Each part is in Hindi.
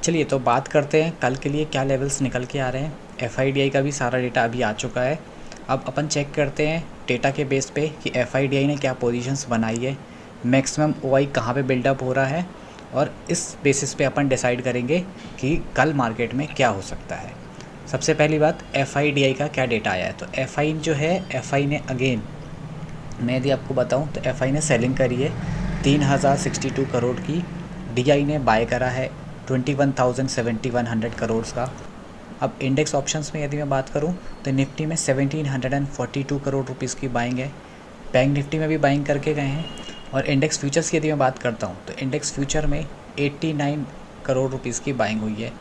चलिए तो बात करते हैं कल के लिए क्या लेवल्स निकल के आ रहे हैं। एफआईडीआई का भी सारा डेटा अभी आ चुका है। अब अपन चेक करते हैं डेटा के बेस पे कि एफआईडीआई ने क्या पोजीशंस बनाई है, मैक्सिमम ओआई कहाँ पे बिल्डअप हो रहा है, और इस बेसिस पे अपन डिसाइड करेंगे कि कल मार्केट में क्या हो सकता है। सबसे पहली बात, एफआईडीआई का क्या डेटा आया है। तो एफआई जो है, एफआई ने अगेन, मैं यदि आपको बताऊं तो एफआई ने सेलिंग करी है 3062 करोड़ की। डीआई ने बाय करा है 21,7100 करोड़ का। अब इंडेक्स ऑप्शंस में यदि मैं बात करूं तो निफ्टी में 1742 करोड़ रुपीज़ की बाइंग है। बैंक निफ्टी में भी बाइंग करके गए हैं। और इंडेक्स फ्यूचर्स की यदि मैं बात करता हूं तो इंडेक्स फ्यूचर में 89 करोड़ रुपीज़ की बाइंग हुई है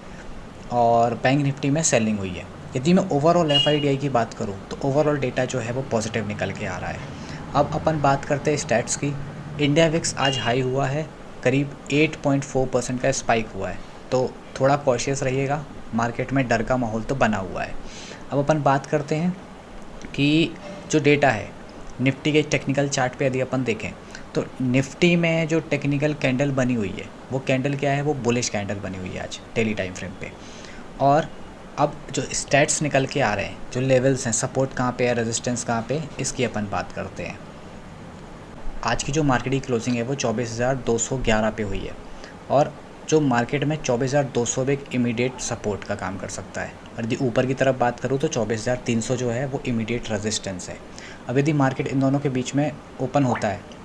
और बैंक निफ्टी में सेलिंग हुई है। यदि मैं ओवरऑल एफआईडीआई की बात करूं तो ओवरऑल डेटा जो है वो पॉजिटिव निकल के आ रहा है। अब अपन बात करते हैं स्टैट्स की। इंडिया विक्स आज हाई हुआ है, करीब 8.4% का स्पाइक हुआ है, तो थोड़ा कॉशियस रहिएगा, मार्केट में डर का माहौल तो बना हुआ है। अब अपन बात करते हैं कि जो डेटा है निफ्टी के टेक्निकल चार्ट पे यदि अपन देखें तो निफ्टी में जो टेक्निकल कैंडल बनी हुई है वो कैंडल क्या है, वो बुलिश कैंडल बनी हुई है आज डेली टाइम फ्रेम पे। और अब जो स्टैट्स निकल के आ रहे हैं, जो लेवल्स हैं, सपोर्ट कहाँ पे है, रेजिस्टेंस कहाँ पे, इसकी अपन बात करते हैं। आज की जो मार्केट की क्लोजिंग है वो 24,211 पे हुई है और जो मार्केट में 24,200 भी एक इमीडिएट सपोर्ट का काम कर सकता है। और यदि ऊपर की तरफ बात करूँ तो 24,300 जो है वो इमीडिएट रेजिस्टेंस है। अब यदि मार्केट इन दोनों के बीच में ओपन होता है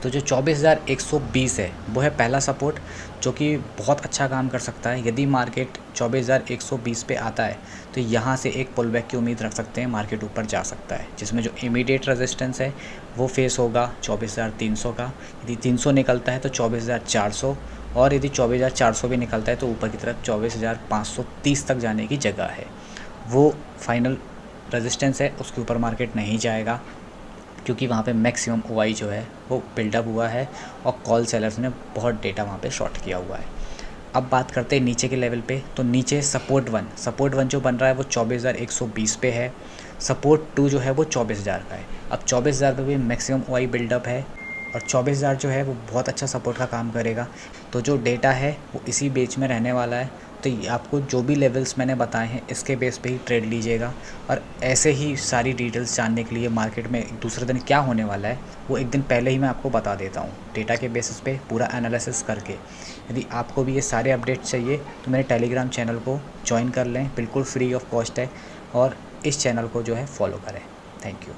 तो जो 24,120 है वो है पहला सपोर्ट, जो कि बहुत अच्छा काम कर सकता है। यदि मार्केट 24,120 पे आता है तो यहाँ से एक पुल बैक की उम्मीद रख सकते हैं, मार्केट ऊपर जा सकता है, जिसमें जो इमीडिएट रेजिस्टेंस है वो फेस होगा 24,300 का। यदि 300 निकलता है तो 24,400, और यदि 24,400 भी निकलता है तो ऊपर की तरफ 24,530 तक जाने की जगह है। वो फाइनल रेजिस्टेंस है, उसके ऊपर मार्केट नहीं जाएगा क्योंकि वहाँ पे मैक्सिमम ओआई जो है वो बिल्डअप हुआ है और कॉल सेलर्स ने बहुत डेटा वहाँ पे शॉर्ट किया हुआ है। अब बात करते हैं नीचे के लेवल पे, तो नीचे सपोर्ट वन जो बन रहा है वो 24,120 पे है। सपोर्ट 2 जो है वो 24,000 का है। अब 24,000 पे भी मैक्सिमम ओआई बिल्डअप है और 24,000 जो है वो बहुत अच्छा सपोर्ट का काम करेगा। तो जो डेटा है वो इसी बेच में रहने वाला है। तो ये आपको जो भी लेवल्स मैंने बताए हैं इसके बेस पे ही ट्रेड लीजिएगा। और ऐसे ही सारी डिटेल्स जानने के लिए मार्केट में दूसरे दिन क्या होने वाला है वो एक दिन पहले ही मैं आपको बता देता हूँ, डेटा के बेसिस पे पूरा एनालिसिस करके। यदि आपको भी ये सारे अपडेट्स चाहिए तो मेरे टेलीग्राम चैनल को ज्वाइन कर लें, बिल्कुल फ्री ऑफ कॉस्ट है, और इस चैनल को जो है फॉलो करें। Thank you.